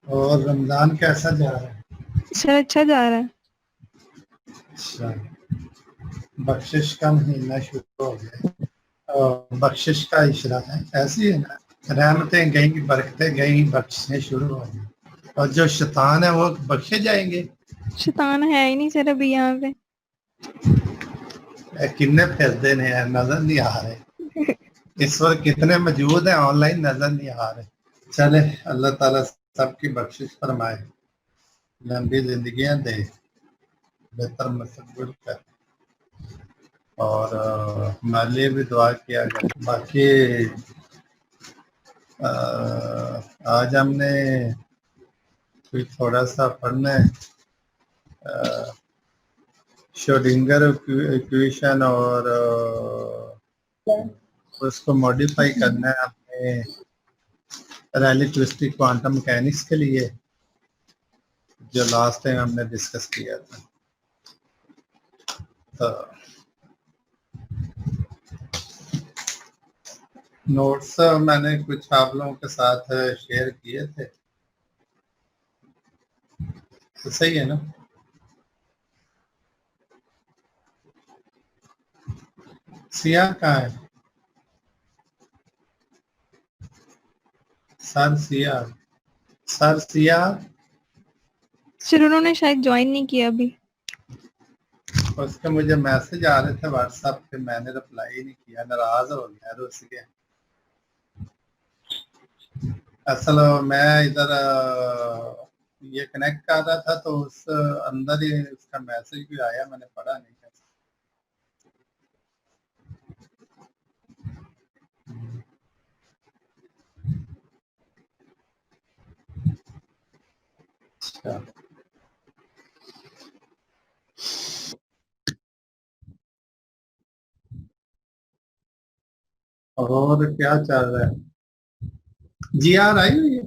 और रमजान कैसा जा रहा है? सर अच्छा जा रहा है। अच्छा, बख्शिश का महीना शुरू हो गया और बख्शिश का इशरा है, ऐसी है ना, रहमतें गई, बरकतें गई, बख्शें शुरू हो गई और जो शैतान है वो बख्शे जाएंगे। शैतान है ही नहीं सर अभी यहाँ पे। कितने फिरते ने नजर नहीं आ रहे, इस वक्त कितने मौजूद हैं ऑनलाइन, नजर नहीं आ रहे। चले, अल्लाह ताला सबकी बख्शिश फरमाए, लंबी जिंदगियां दे, बेहतर मुस्तकबिल कर, और हमारे लिए भी दुआ किया जाए। बाकी आज हमने कोई थोड़ा सा पढ़ना है, श्रोडिंगर इक्वेशन, और उसको मॉडिफाई करना है अपने रिलेटिविस्टिक क्वांटम मैकेनिक्स के लिए, जो लास्ट टाइम हमने डिस्कस किया था। तो नोट्स मैंने कुछ आप लोगों के साथ शेयर किए थे, तो सही है ना? सिया कहाँ है? Sir Siya, sir Siya. Sir उन्होंने शायद ज्वाइन नहीं किया अभी। उसके मुझे मैसेज आ रहे थे व्हाट्सएप पे, मैंने रिप्लाई नहीं किया, नाराज हो गया, रुस गया। असल मैं इधर ये कनेक्ट कर रहा था तो उस अंदर ही उसका मैसेज भी आया, मैंने पढ़ा नहीं। अच्छा, और क्या चल रहा है? जी आर आई हुई है?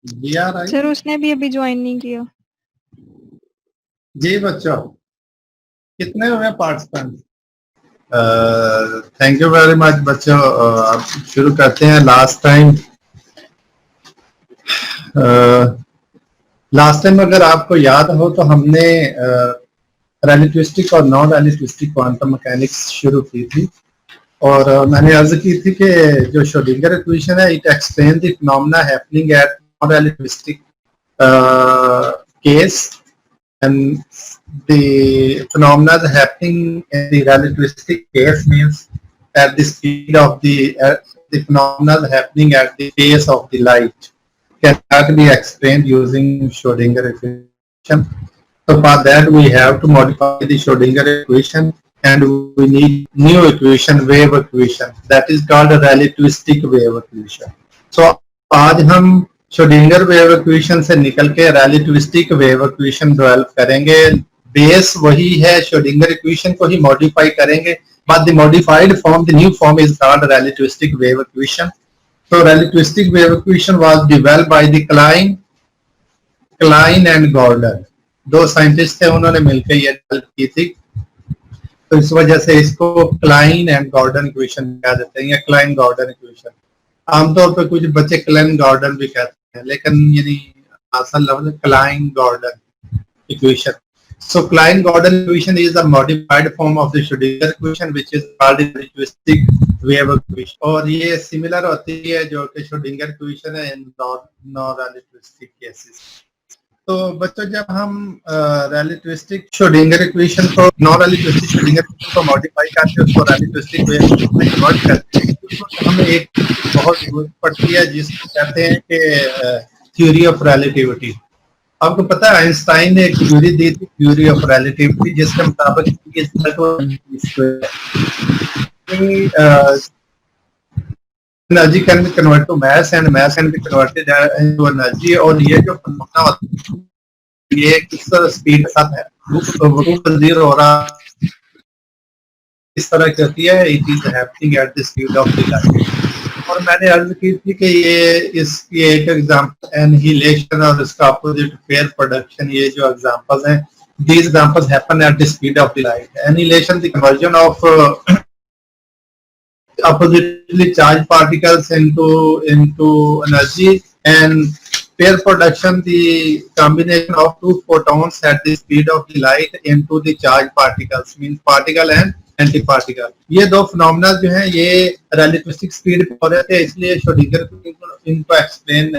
जी आर आई? सर उसने भी अभी ज्वाइन नहीं किया। जी बच्चों, कितने हुए participant? Thank you very much बच्चों। अब शुरू करते हैं। लास्ट टाइम अगर आपको याद हो तो हमने रिलेटिविस्टिक और नॉन रिलेटिविस्टिक क्वांटम मैकेनिक्स शुरू की थी, और मैंने अर्ज की थी कि जो श्रोडिंगर इक्वेशन है, it explain the phenomena happening at non relativistic case, and the phenomena happening in the relativistic case means at the speed of the phenomena happening at the pace of the light cannot be explained using Schrodinger equation. So for that we have to modify the Schrodinger equation, and we need new equation, wave equation, that is called a relativistic wave equation. So आज हम Schrodinger wave equation से निकल के relativistic wave equation develop करेंगे। Base वही है, Schrodinger equation को ही मॉडिफाई करेंगे, but the modified form, the new form is called relativistic wave equation. तो relativistic wave equation was developed by the Klein and Gordon, दो साइंटिस्ट थे, उन्होंने मिलकर ये डेवलप की थी। तो इस वजह से इसको क्लाइन एंड गॉर्डन इक्वेशन कह देते हैं, या क्लाइन गॉर्डन इक्वेशन। आमतौर पर कुछ बच्चे क्लाइन गॉर्डन भी कहते हैं, लेकिन यानी असल लफ्ज Klein Gordon equation. So Klein-Gordon equation is a modified form of the Schrodinger equation, which is called the relativistic wave equation. और ये सिमिलर होती है जो कि Schrodinger equation है in non-relativistic cases. तो बच्चों जब हम रिलेटिविस्टिक श्रोडिंगर इक्वेशन को, नॉन रिलेटिविस्टिक श्रोडिंगर इक्वेशन को मॉडिफाई करके उसको रिलेटिविस्टिक वेव में कन्वर्ट करते हैं, तो हमें एक बहुत जरूरत पड़ती है जिसको कहते हैं कि थ्योरी ऑफ रिलेटिविटी। आपको पता है आइंस्टाइन ने एक थ्योरी दी थी, थ्योरी ऑफ रिलेटिविटी, जिसके मुताबिक energy can be convert to mass and mass can be converted into energy. और ये जो फिनोमेना होता है ये किस स्पीड के साथ है, जीरो हो रहा, इस तरह की होती है, it is happening at the speed of the light. और मैंने अर्ज की थी कि ये इसकी एक एग्जांपल एनहिलेशन और इसका अपोजिट फेयर प्रोडक्शन, ये जो एग्जांपल्स हैं, these examples happen at the speed of the light. Annihilation, the conversion of oppositely charged particles into energy, and pair production, the combination of two photons at the speed of the light into the charged particles, means particle and antiparticle. ये दो phenomena जो हैं ये relativistic speed पे हो रहे थे, इसलिए श्रोडिंगर इनको एक्सप्लेन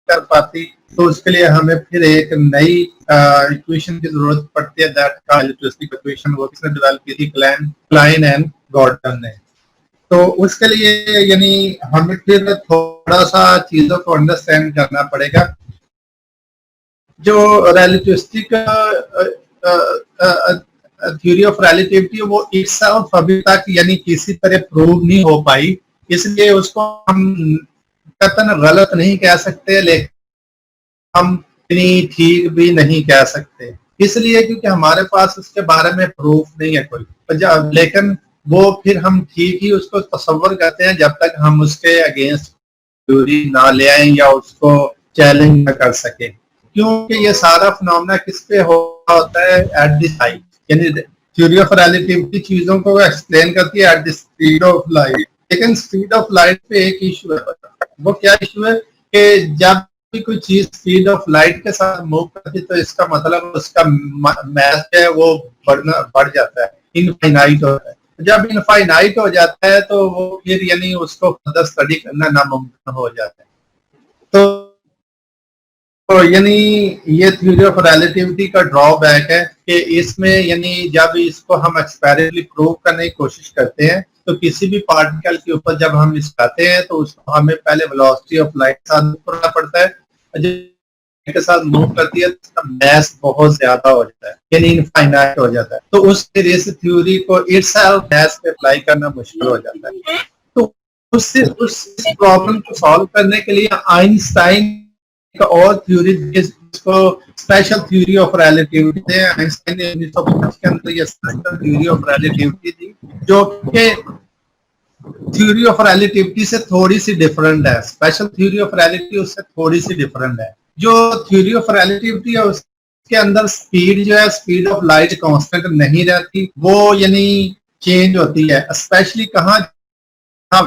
कर पाती, तो उसके लिए हमें फिर एक नई इक्वेशन की जरूरत पड़ती है. दैट का रिलेटिविस्टिक इक्वेशन वो किसने डेवलप की थी? क्लाइन एंड गॉर्डन ने. तो उसके लिए यानी हमें फिर थोड़ा सा चीजों को अंडरस्टैंड करना पड़ेगा. जो रिलेटिविस्टिक थ्योरी ऑफ रिलेटिविटी वो इटसेल्फ अभी तक यानी किसी तरह प्रूव नहीं हो पाई, इसलिए उसको हम कतन गलत नहीं कह सकते, लेकिन हम इतनी ठीक भी नहीं कह सकते, इसलिए क्योंकि हमारे पास उसके बारे में प्रूफ नहीं है कोई. लेकिन वो फिर हम ठीक ही उसको तसव्वुर करते हैं जब तक हम उसके अगेंस्ट थ्योरी ना ले आए या उसको चैलेंज न कर सके. क्योंकि ये सारा फिनोमेना किस पे होता है? एट द टाइम, यानी थ्योरी ऑफ रिलेटिविटी चीजों को एक्सप्लेन करती है at the speed of light. लेकिन स्पीड ऑफ लाइट पे एक इशू है. वो क्या इशू है कि जब भी कोई चीज स्पीड ऑफ लाइट के साथ मूव करती है तो इसका मतलब उसका मास है वो बढ़ जाता है, इनफाइनाइट होता है. जब इनफाइनाइट हो जाता है तो वो फिर यानी उसको फर्दर स्टडी करना नामुमकिन हो जाता है. तो यानी ये थ्योरी ऑफ रिलेटिविटी का ड्रॉबैक है कि इसमें यानी जब इसको हम एक्सपेरिमेंटली प्रूव करने की कोशिश करते हैं तो किसी भी पार्टिकल के ऊपर जब हम इसकाते हैं तो उसको हमें पहले वेलोसिटी ऑफ लाइट के साथ मूव करना पड़ता है. जब के साथ मूव करती है तो उसका मास बहुत ज्यादा हो जाता है, यानी इनफाइनाइट हो जाता है. तो उस थ्योरी को इटसेल्फ मास पे अप्लाई करना मुश्किल हो जाता है. तो उस प्रॉब्लम को सॉल्व करने के लिए आइंस्टाइन और थ्योरी जिसको स्पेशल थ्योरी ऑफ रिलेटिविटी है, आइंस्टाइन ने 1905 के अंदर ये स्पेशल थ्योरी ऑफ रिलेटिविटी दी, जो कि थ्योरी ऑफ रिलेटिविटी से थोड़ी सी डिफरेंट है. स्पेशल थ्योरी ऑफ रिलेटिविटी उससे थोड़ी सी डिफरेंट है. जो थ्योरी ऑफ रिलेटिविटी है उसके अंदर स्पीड जो है, स्पीड ऑफ लाइट कांस्टेंट नहीं रहती, वो यानी चेंज होती है. स्पेशली कहाँ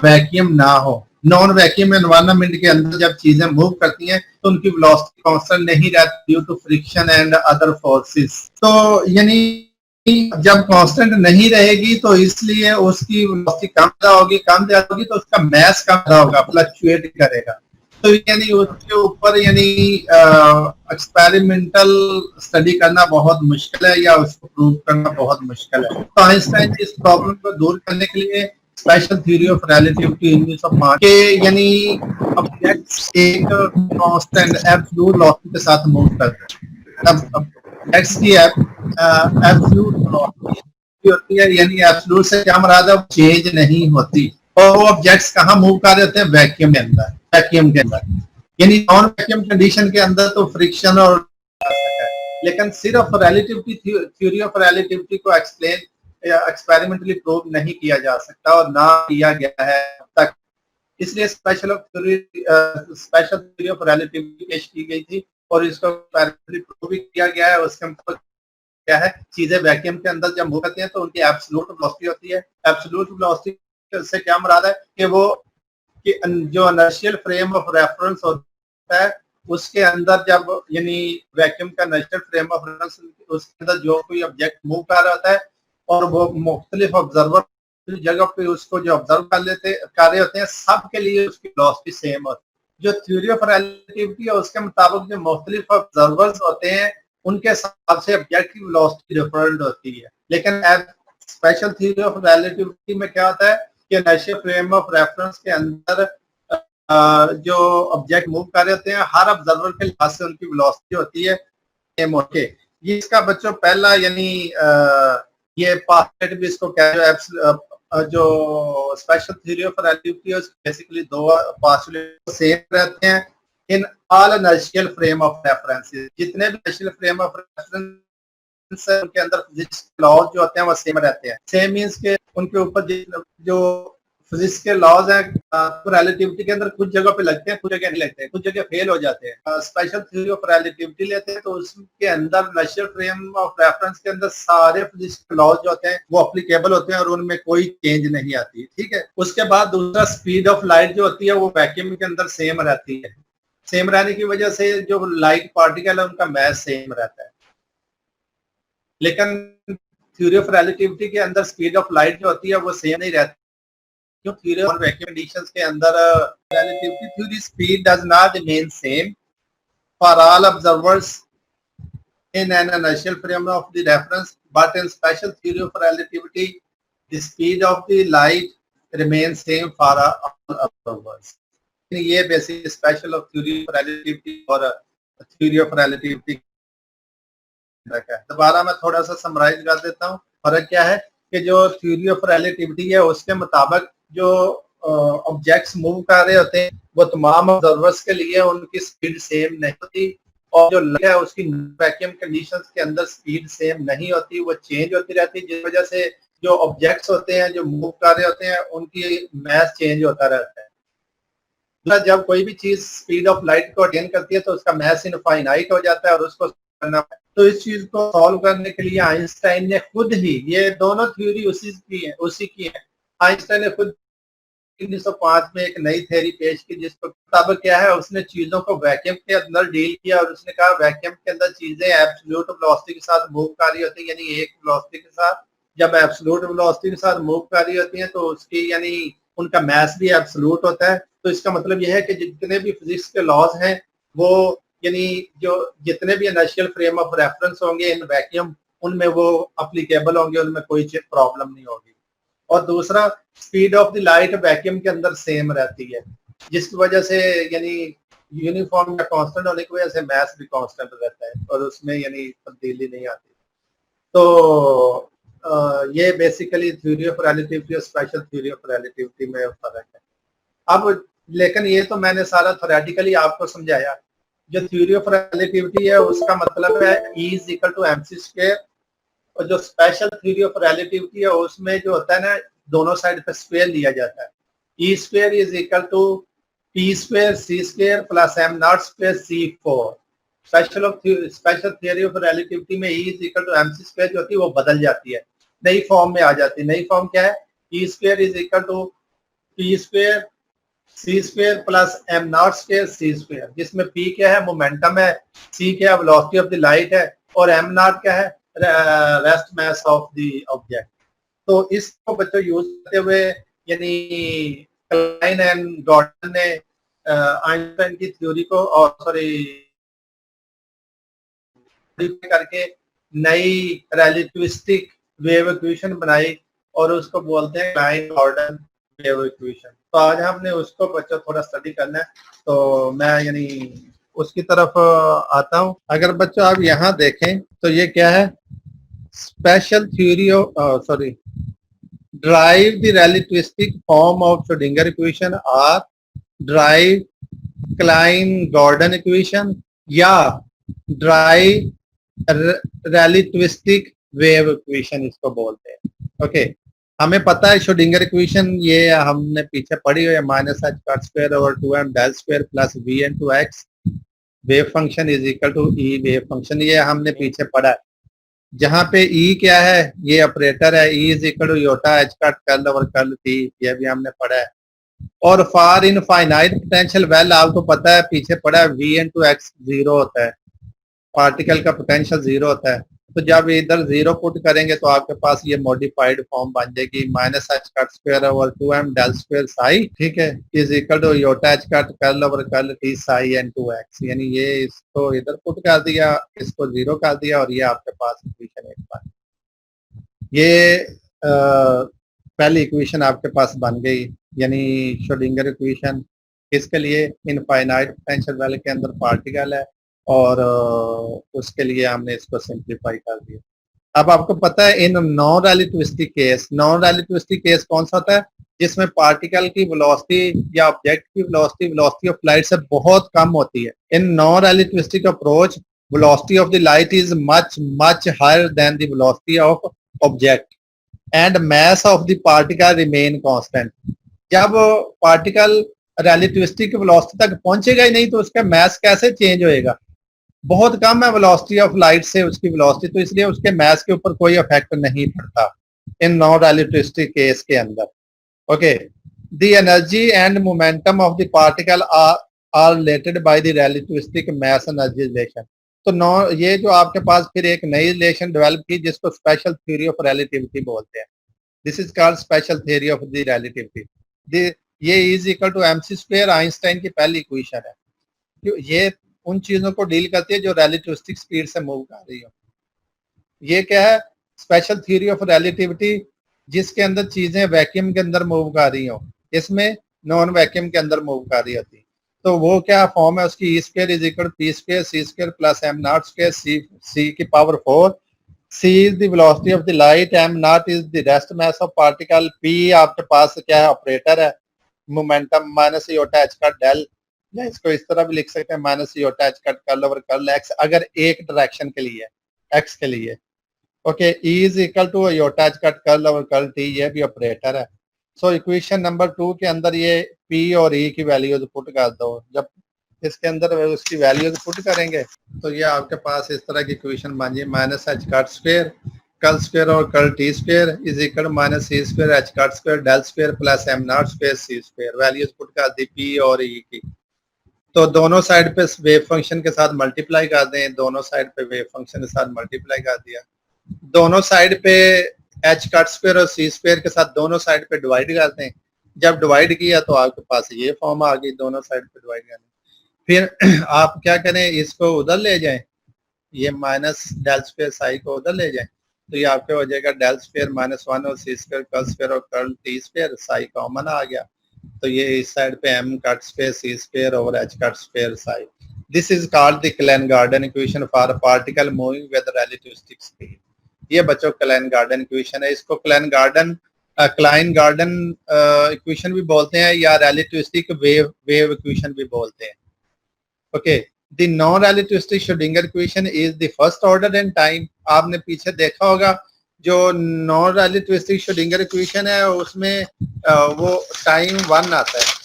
वैक्यूम ना हो, नॉन वैक्यूम एनवायरनमेंट के अंदर जब चीजें मूव करती हैं तो उनकी वेलोसिटी कांस्टेंट नहीं रहती due to friction and other forces. तो यानी जब कांस्टेंट नहीं रहेगी तो इसलिए उसकी वेलोसिटी कम ज्यादा होगी तो उसका मास कम ज्यादा होगा, फ्लक्चुएट करेगा. तो यानी उसके ऊपर यानी एक्सपेरिमेंटल स्टडी करना बहुत मुश्किल है या उसको प्रूव करना बहुत मुश्किल है. तो आइंस्टाइन इस प्रॉब्लम को दूर करने के लिए स्पेशल थ्योरी ऑफ रिलेटिविटी 1905 के यानी ऑब्जेक्ट्स एक कांस्टेंट एब्सोल्यूट वेलोसिटी के साथ मूव करते हैं. अब एक्स की एब्सोल्यूट वेलोसिटी होती है, यानी एब्सोल्यूट से क्या मुराद है? चेंज नहीं होती. और वो ऑब्जेक्ट्स कहाँ मूव कर रहे होते हैं? वैक्यूम के अंदर. यानी नॉन वैक्यूम कंडीशन के अंदर तो फ्रिक्शन और लेकिन सिर्फ रिलेटिविटी थ्योरी ऑफ रिलेटिविटी को एक्सप्लेन एक्सपेरिमेंटली प्रूव नहीं किया जा सकता और ना किया गया है अब तक. इसलिए स्पेशल थ्योरी ऑफ रिलेटिविटी पेश की गई थी और इसको एक्सपेरिमेंटली प्रूव भी किया गया है. उसके मतलब क्या है? चीजें वैक्यूम के अंदर जब मूव करती हैं तो उनकी एब्सोल्यूट वेलोसिटी होती है. एब्सोल्यूट वेलोसिटी से क्या मुराद है कि वो कि जो इनर्शियल फ्रेम ऑफ रेफरेंस होता है उसके अंदर जब यानी वैक्यूम का इनर्शियल फ्रेम ऑफ रेफरेंस उसके अंदर जो कोई ऑब्जेक्ट मूव कर रहा होता है और वो मुख्तलिफ ऑब्जर्वर जगह पे उसको जो ऑब्जर्व कर रहे होते हैं सब के लिए उसकी वेलोसिटी सेम होती है. जो थ्योरी ऑफ रिलेटिविटी है उसके मुताबिक जो मुख्तलिफ ऑब्जर्वर्स होते हैं उनके हिसाब से ऑब्जेक्ट की वेलोसिटी डिफरेंट होती है. लेकिन स्पेशल थ्योरी ऑफ रिलेटिविटी में क्या होता है कि इनर्शियल फ्रेम ऑफ रेफरेंस के अंदर जो ऑब्जेक्ट मूव कर रहे होते हैं हर ऑब्जर्वर के लिहाज से उनकी वेलोसिटी होती है सेम होके. ये इसका बच्चों पहला यानी ये पास्टेट भी इसको जो स्पेशल थ्योरी ऑफ रिलेटिविटी है बेसिकली दो पास्टुलेट सेम रहते हैं in all inertial frame of reference. जितने भी इनर्शियल फ्रेम ऑफ रेफरेंस उनके अंदर फिजिक्स लॉज जो होते हैं वो सेम रहते हैं. सेम मींस के उनके ऊपर जो फिजिक्स के लॉज हैं रिलेटिविटी के अंदर कुछ जगह पे लगते हैं, कुछ जगह नहीं लगते हैं, कुछ जगह फेल हो जाते हैं। स्पेशल थ्योरी ऑफ रिलेटिविटी लेते हैं तो उसके अंदर नेचुरल फ्रेम ऑफ रेफरेंस के अंदर सारे फिजिक्स के लॉज जो होते हैं वो अप्लीकेबल होते हैं और उनमें कोई चेंज नहीं आती, ठीक है। उसके बाद दूसरा स्पीड ऑफ लाइट जो होती है वो वैक्यूम के अंदर सेम रहती है। सेम रहने की वजह से जो लाइट पार्टिकल है उनका मास सेम रहता है। लेकिन थ्योरी ऑफ रिलेटिविटी के अंदर स्पीड ऑफ लाइट जो होती है वो सेम नहीं रहती, जो थ्योरी और वैक्यूम कंडीशंस के अंदर relativity theory speed does not remain same for all observers in an inertial frame of the reference, but in special theory of relativity, the speed of the light remains same for all observers. ये basic special of theory of relativity और theory of relativity है। दोबारा मैं थोड़ा सा summarise कर देता हूँ। फर्क क्या है कि जो थ्योरी ऑफ रिलेटिविटी है उसके मुताबिक जो ऑब्जेक्ट्स मूव कर रहे होते हैं वो तमाम ऑब्जर्वर्स के लिए उनकी स्पीड सेम नहीं होती, और जो लाइट है उसकी वैक्यूम कंडीशंस के अंदर स्पीड सेम नहीं होती, वो चेंज होती रहती है, जिस वजह से जो ऑब्जेक्ट्स होते हैं जो मूव कर रहे होते हैं उनकी मास चेंज होता रहता है। जब कोई भी चीज स्पीड ऑफ लाइट को अटेन करती है तो उसका मास इनफाइनाइट हो जाता है और उसको करना, तो इस चीज को सॉल्व करने के लिए आइंस्टाइन ने खुद ही, ये दोनों थ्योरी उसी की है। आइंस्टाइन ने खुद 1905 में एक नई थ्योरी पेश की जिसको मुताबिक क्या है, उसने चीजों को वैक्यूम के अंदर डील किया और उसने कहा वैक्यूम के अंदर चीजें एब्सोल्यूट वेलोसिटी के साथ मूव कर रही होती है, यानी एक वेलोसिटी के साथ। जब एब्सोल्यूट वेलोसिटी के साथ मूव कर रही होती है तो उसकी यानी उनका मास भी एब्सोल्यूट होता है। तो इसका मतलब यह है कि जितने भी फिजिक्स के लॉज हैं वो यानी जो जितने भी इनर्शियल फ्रेम ऑफ रेफरेंस होंगे इन वैक्यूम उनमें वो अप्लीकेबल होंगे, उनमें कोई प्रॉब्लम नहीं होगी। और दूसरा speed of the light vacuum के अंदर सेम रहती है, जिसकी वजह से यानी यूनिफॉर्म या कांस्टेंट होने की वजह से मास भी कांस्टेंट रहता है और उसमें यानी तब्दीली नहीं आती। तो ये बेसिकली थ्योरी ऑफ रिलेटिविटी और स्पेशल थ्योरी ऑफ रिलेटिविटी में फर्क है। अब लेकिन ये तो मैंने सारा थ्योरेटिकली आपको समझाया। जो थ्योरी ऑफ रिलेटिविटी है उसका मतलब है E is equal to mc square, और जो स्पेशल थ्योरी ऑफ रिलेटिविटी है उसमें जो होता है ना दोनों साइड पे स्क्वायर लिया जाता है। E square is equal to p square c square plus m naught square c4। Special theory of relativity में E is equal to mc square जो होती है वो बदल जाती है, नई फॉर्म में आ जाती है। नई फॉर्म क्या है? E square is equal to p square c square plus m naught square c square, जिसमें p क्या है? मोमेंटम है, c क्या है? वेलोसिटी ऑफ द लाइट है, और m नॉट क्या है? Rest mass of the object. तो इसको बच्चों यूज करते हुए यानी क्लाइन एंड गॉर्डन ने आइंस्टाइन की थ्योरी को और करके नई रिलेटिविस्टिक वेव इक्वेशन बनाई और उसको बोलते हैं क्लाइन गॉर्डन वेव इक्वेशन। तो आज हमने उसको बच्चों थोड़ा स्टडी करना है, तो मैं यानी उसकी तरफ आता हूं। अगर बच्चों आप यहाँ देखें तो ये क्या है? Special theory of derive the relativistic form of Schrodinger equation or derive Klein-Gordon equation या derive relativistic wave equation इसको बोलते हैं। ओके, हमें पता है श्रोडिंगर इक्वेशन ये हमने पीछे पढ़ी हुई है, minus H cut square over 2m del square plus v into x wave function is equal to e wave function, ये हमने पीछे पढ़ा है। जहाँ पे E क्या है? ये ऑपरेटर है, E is equal to iota h cut curl over curl t, ये भी हमने पढ़ा है। और फॉर इनफाइनाइट पोटेंशियल वेल आपको पता है पीछे पढ़ा है v इनटू x जीरो होता है, पार्टिकल का पोटेंशियल जीरो होता है। तो जब इधर जीरो पुट करेंगे तो आपके पास ये मॉडिफाइड फॉर्म बन जाएगी, minus H cut square over 2m del square psi, ठीक है, is equal to iota h cut curl over curl t psi into x। यानी ये इसको इधर पुट कर दिया, इसको जीरो कर दिया और ये आपके पास इक्वेशन एक बार ये पहली इक्वेशन आपके पास बन गई, यानी श्रोडिंगर इक्वेशन। इसके लिए इनफाइनाइट पोटेंशियल वेल के अंदर पार्टिकल है और उसके लिए हमने इसको सिंप्लीफाई कर दिया। अब आपको पता है इन नॉन रिलेटिविस्टिक केस कौन सा होता है? जिसमें पार्टिकल की वेलोसिटी या ऑब्जेक्ट की वेलोसिटी ऑफ लाइट से बहुत कम होती है। In non relativistic approach velocity of the light is much higher than the velocity of object and mass of the particle remain constant. जब पार्टिकल रिलेटिविस्टिक वेलोसिटी तक पहुंचेगा ही नहीं तो उसका मास कैसे चेंज होएगा? बहुत कम है वेलोसिटी ऑफ लाइट से उसकी वेलोसिटी, तो इसलिए उसके मास के ऊपर कोई इफेक्ट नहीं पड़ता इन नॉन रिलेटिविस्टिक केस के अंदर। Okay, the energy and momentum of the particle are related by the relativistic mass energy relation. तो नौ ये जो आपके पास फिर एक नई रिलेशन डेवलप की जिसको स्पेशल थ्योरी ऑफ रिलेटिविटी बोलते हैं। This is called special theory of the relativity. ये is equal to MC square Einstein की पहली इक्वेशन है। ये उन चीजों को डील करती है जो रिलेटिविस्टिक स्पीड से मूव कर रही हो। ये क्या है? स्पेशल थ्योरी ऑफ रिलेटिविटी, जिसके अंदर चीजें वैक्यूम के अंदर मूव कर रही हो, इसमें नॉन वैक्यूम के अंदर मूव कर रही होती। तो वो क्या फॉर्म है उसकी? E square is equal P square C square plus M not square C की power 4। C is the velocity of the light, M not is the rest mass of particle, P आपके पास क्या है? Operator है, momentum minus iota H का del, या इसको इस तरह भी लिख सकते हैं माइनस योटा एच का कर्ल ओवर कर्ल एक्स, अगर एक डायरेक्शन के लिए एक्स के लिए। Okay, E is equal to iota H का कर्ल ओवर कर्ल टी, ये भी ऑपरेटर है। सो इक्वेशन नंबर 2 के अंदर ये पी और ई की वैल्यूज पुट कर दो। जब इसके अंदर उसकी वैल्यूज पुट करेंगे तो ये आपके पास इस तरह की इक्वेशन बन जाए, minus H cut square curl square और curl T square is equal minus C square H cut square del square plus M not square C square. Values put कर दी पी और ई की। तो दोनों साइड पे वेव फंक्शन के साथ मल्टीप्लाई कर दें, दोनों साइड पे वेव फंक्शन के साथ मल्टीप्लाई कर दिया, दोनों साइड पे एच कट स्क्वायर और सी स्क्वायर के साथ दोनों साइड पे डिवाइड कर दें। जब डिवाइड किया तो आपके पास ये फॉर्म आ गई, दोनों साइड पे डिवाइड करने। फिर आप क्या करें, इसको उधर ले जाएं, ये माइनस डेल स्क्वायर साई को उधर ले जाएं, तो ये आपके हो जाएगा डेल स्क्वायर माइनस 1 और सी स्क्वायर कर्ल स्क्वायर और curl T square, psi common आ गया, तो ये इस साइड पे M cut square C square over H cut square psi. This is called the Klein Gordon equation for particle moving with relativistic speed. ये बच्चों clan Gordon equation है। इसको क्लाइन गार्डन इक्वेशन भी बोलते हैं या रिलेटिविस्टिक वेव इक्वेशन भी बोलते हैं। Okay, the non relativistic Schrodinger equation is the first order in time. आपने पीछे देखा होगा जो नॉन रिलेटिविस्टिक श्रोडिंगर इक्वेशन है उसमें वो टाइम 1 आता है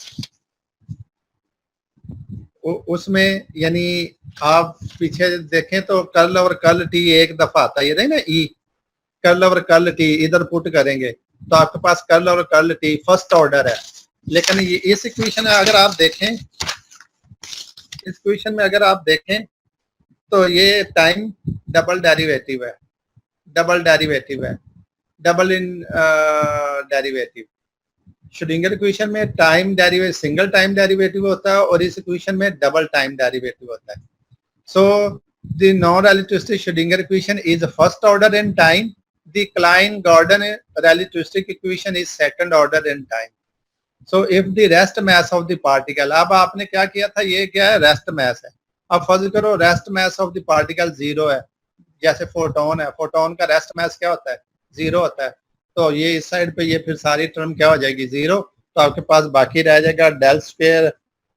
उसमें, यानी आप पीछे देखें तो कर्ल और कर्ल टी एक दफा आता है, ये ना ई कर्ल और कर्ल टी इधर पुट करेंगे तो आपके पास कर्ल और कर्ल टी फर्स्ट ऑर्डर है। लेकिन ये इस इक्वेशन में अगर आप देखें, इस इक्वेशन में अगर आप देखें तो ये टाइम डबल डेरिवेटिव है, double in derivative. Schrodinger equation में time derivative single time derivative होता है और इस इक्वेशन में डबल टाइम डेरिवेटिव होता है। So the non relativistic Schrodinger equation is first order in time, the Kline-Gordon relativistic equation is second order in time. So if the rest mass of the particle, अब आपने क्या किया था, ये क्या है? रेस्ट मास है। अब फर्ज करो rest mass of the particle 0 है, जैसे फोटोन है, फोटोन का रेस्ट मास क्या होता है? 0 होता है। तो ये इस साइड पे ये फिर सारी टर्म क्या हो जाएगी? 0। तो आपके पास बाकी रह जाएगा डेल स्क्वायर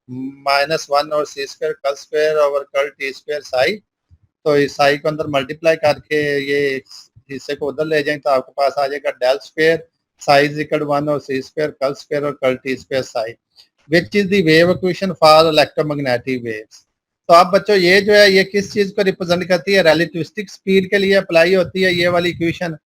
माइनस 1 और सी square curl square over curl T square psi. तो इस साई को अंदर मल्टीप्लाई करके ये हिस्से को उधर ले जाएं तो आपके पास आ जाएगा del square psi is equal 1 और सी स्क्वायर कर्ल स्क्वायर और curl T square psi, which is the wave equation for electromagnetic waves. तो आप बच्चों ये जो है ये किस चीज को रिप्रेजेंट करती है? रिलेटिविस्टिक स्पीड के लिए अप्लाई होती है ये वाली इक्वेशन,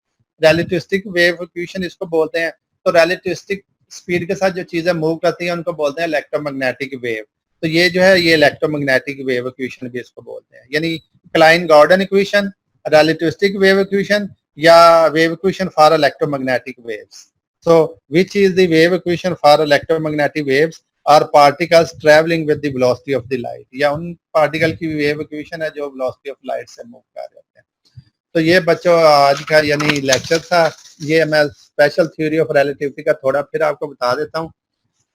रिलेटिविस्टिक वेव इक्वेशन इसको बोलते हैं। तो रिलेटिविस्टिक स्पीड के साथ जो चीजें मूव करती हैं उनको बोलते हैं इलेक्ट्रोमैग्नेटिक वेव। तो ये जो है ये इलेक्ट्रोमैग्नेटिक वेव इक्वेशन भी इसको बोलते हैं, यानी Klein Gordon equation, relativistic wave equation या wave equation for electromagnetic waves. So which is the wave equation for electromagnetic waves are particles traveling with the velocity of the light, या उन particle की wave equation है जो velocity of light से move कर रहे होते हैं। तो ये बच्चों आज का यानी लेक्चर था। ये मैं स्पेशल थ्योरी ऑफ रिलेटिविटी का थोड़ा फिर आपको बता देता हूँ।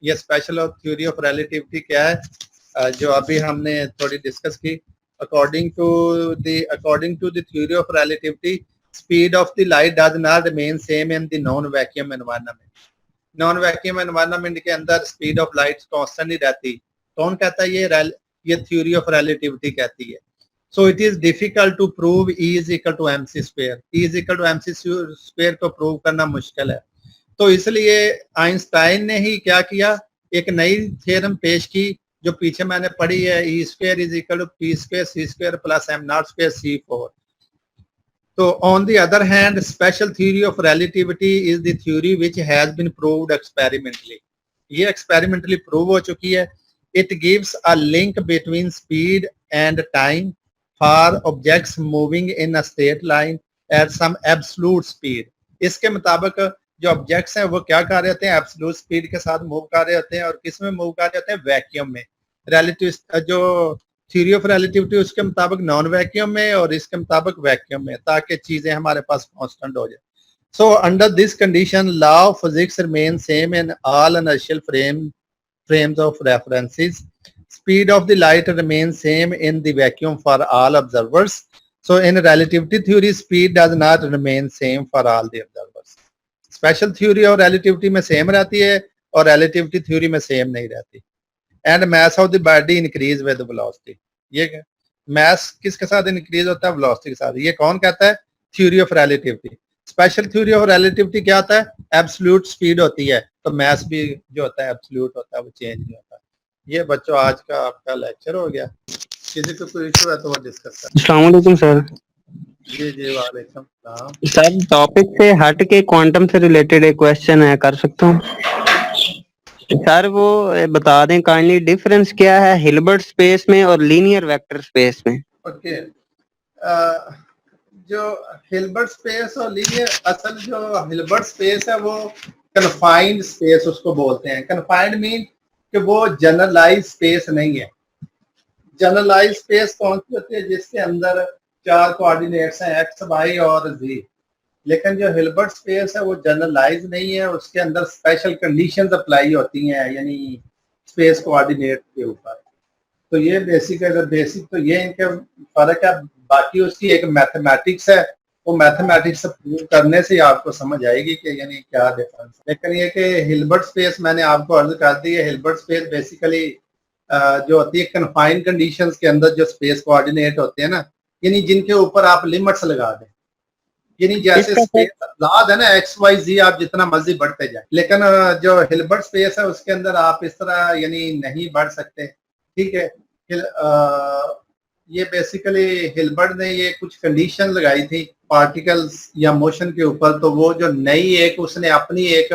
ये स्पेशल थ्योरी ऑफ रिलेटिविटी क्या है जो अभी हमने थोड़ी डिस्कस की। According to the theory of relativity, speed of the light does not remain same in the non vacuum environment. Non vacuum environment के अंदर स्पीड ऑफ लाइट कांस्टेंट नहीं रहती। कौन कहता है? ये थ्योरी ऑफ रिलेटिविटी कहती है। So it is difficult to prove E is equal to mc square. E is equal to mc square को प्रूव करना मुश्किल है। तो इसलिए आइंस्टाइन ने ही क्या किया, एक नई थ्योरम पेश की जो पीछे मैंने पढ़ी है, E square is equal to P square C square plus M not square C 4। तो on the other hand special theory of relativity is the theory which has been proved experimentally. ये experimentally prove हो चुकी है। It gives a link between speed and time for objects moving in a straight line at some absolute speed. इसके मुताबिक जो objects हैं वो क्या कर रहे होते हैं, एब्सोल्यूट स्पीड के साथ मूव कर रहे होते हैं, और किस में मूव कर रहे होते हैं, वैक्यूम में। रिलेटिव जो थ्योरी ऑफ रिलेटिविटी उसके मुताबिक नॉन वैक्यूम में, और इसके मुताबिक वैक्यूम में, ताकि चीजें हमारे पास कांस्टेंट हो जाए। So under this condition law of physics remain same in all inertial frames of references. Speed of the light remains same in the vacuum for all observers. So in relativity theory, speed does not remain same for all the observers. Special theory और relativity में same रहती है, और relativity theory में same नहीं रहती। And mass of the body increase with velocity. ये mass किसके साथ increase होता है, velocity के साथ। ये कौन कहता है, theory of relativity। Special theory of relativity क्या होता है, एब्सोल्यूट स्पीड होती है, तो मैस भी जो होता है एब्सोल्यूट होता है, वो चेंज नहीं होता। ये बच्चों आज का आपका लेक्चर हो गया। किसी को कोई इशू है तो वो डिस्कस करें। अस्सलाम वालेकुम सर। जी जी वालेकुम सलाम। सर टॉपिक से हट के क्वांटम से रिलेटेड एक क्वेश्चन है, कर सकता हूँ सर? वो बता दें काइंडली, डिफरेंस क्या है हिल्बर्ट स्पेस में और लीनियर वेक्टर स्पेस में? ओके, जो हिल्बर्ट स्पेस और लीनियर, असल जो हिल्बर्ट स्पेस है वो कन्फाइंड स्पेस उसको बोलते हैं। कन्फाइंड मीन कि वो जनरलाइज स्पेस नहीं है। जनरलाइज स्पेस कौन सी होती है, जिसके अंदर 4 कोऑर्डिनेट्स हैं, एक्स वाई और जी। लेकिन जो हिल्बर्ट स्पेस है वो जनरलाइज नहीं है, उसके अंदर स्पेशल कंडीशंस अप्लाई होती हैं, यानी स्पेस कोऑर्डिनेट के ऊपर। तो ये बेसिक तो ये इनके फर्क है। बाकी उसकी एक मैथमेटिक्स है, वो मैथमेटिक्स प्रूव करने से आपको समझ आएगी कि यानी क्या डिफरेंस। लेकिन ये कि हिल्बर्ट स्पेस मैंने आपको अर्ज कर दी है, हिल्बर्ट स्पेस बेसिकली जो होती है कन्फाइंड कंडीशंस के अंदर जो स्पेस कोऑर्डिनेट होते हैं ना, यानी जिनके ऊपर आप लिमिट्स लगा दें, यानी जैसे स्पेस लाद है ना एक्स वाई जी, आप जितना मर्जी बढ़ते जाए। लेकिन जो हिल्बर्ट स्पेस है उसके अंदर आप इस तरह यानी नहीं बढ़ सकते। ठीक है, ये बेसिकली हिल्बर्ट ने ये कुछ कंडीशन लगाई थी पार्टिकल्स या मोशन के ऊपर, तो वो जो नई एक उसने अपनी एक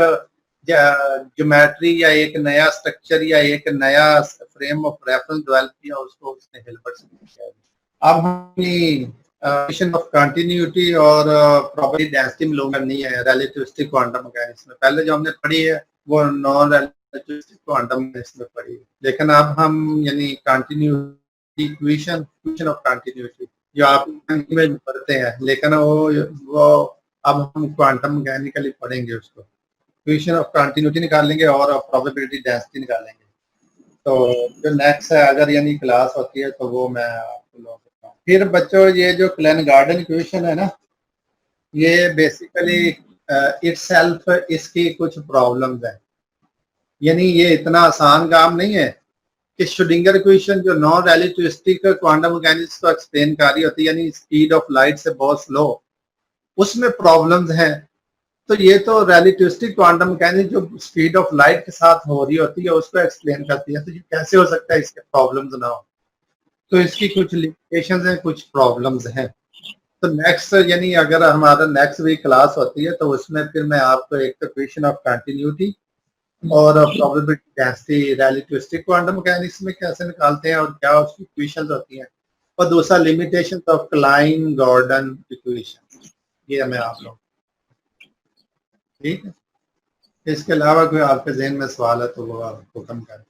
ज्योमेट्री या एक नया स्ट्रक्चर या एक नया फ्रेम ऑफ रेफरेंस डेवलप किया, उसको उसने हिल्बर्ट से किया। अब हम ऑफ कंटिन्यूटी और प्रॉपर्टी डेंसिटी में लोग करनी है रिलेटिविस्टिक क्वांटम मैकेनिक्स में। पहले जो हमने पढ़ी है वो नॉन रिलेटिविस्टिक क्वांटम मैकेनिक्स में पढ़ी है, लेकिन अब हम यानी कंटिन्यूटी इक्वेशन ऑफ कंटिन्यूटी जो आप में पढ़ते हैं, लेकिन वो अब हम क्वांटम मैकेनिकली पढ़ेंगे उसको। इक्वेशन ऑफ कंटिन्यूटी निकालेंगे और प्रोबेबिलिटी डेंसिटी निकालेंगे। तो जो नेक्स्ट है अगर यानी क्लास होती है तो वो मैं आपको लो सकता हूँ। फिर बच्चों ये जो क्लेन गार्डन इक्वेशन है ना, ये बेसिकली इटसेल्फ इसकी कुछ प्रॉब्लम्स हैं, यानी ये इतना आसान काम नहीं है कि श्रोडिंगर इक्वेशन जो नॉन रिलेटिविस्टिक क्वांटम मैकेनिक्स को एक्सप्लेन कर रही होती है, यानी स्पीड ऑफ लाइट से बहुत स्लो, उसमें प्रॉब्लम्स हैं। तो ये तो रिलेटिविस्टिक क्वांटम मैकेनिक्स जो स्पीड ऑफ लाइट के साथ हो रही होती है उसको एक्सप्लेन करती है, तो ये कैसे हो सकता है इसके प्रॉब्लम्स ना हो? तो इसकी कुछ लिमिटेशंस हैं, कुछ प्रॉब्लम्स हैं। तो नेक्स्ट यानी अगर हमारा नेक्स्ट वीक क्लास होती है तो उसमें फिर मैं आपको एक तो इक्वेशन ऑफ कंटिन्यूटी और probability density relativistic quantum mechanics में कैसे निकालते हैं और क्या उसकी इक्वेशंस होती हैं, और दूसरा limitations of Klein Gordon equation, ये मैं आप लोग। ठीक है, इसके अलावा कोई आपके जहन में सवाल है तो वो आप हुक्म करें।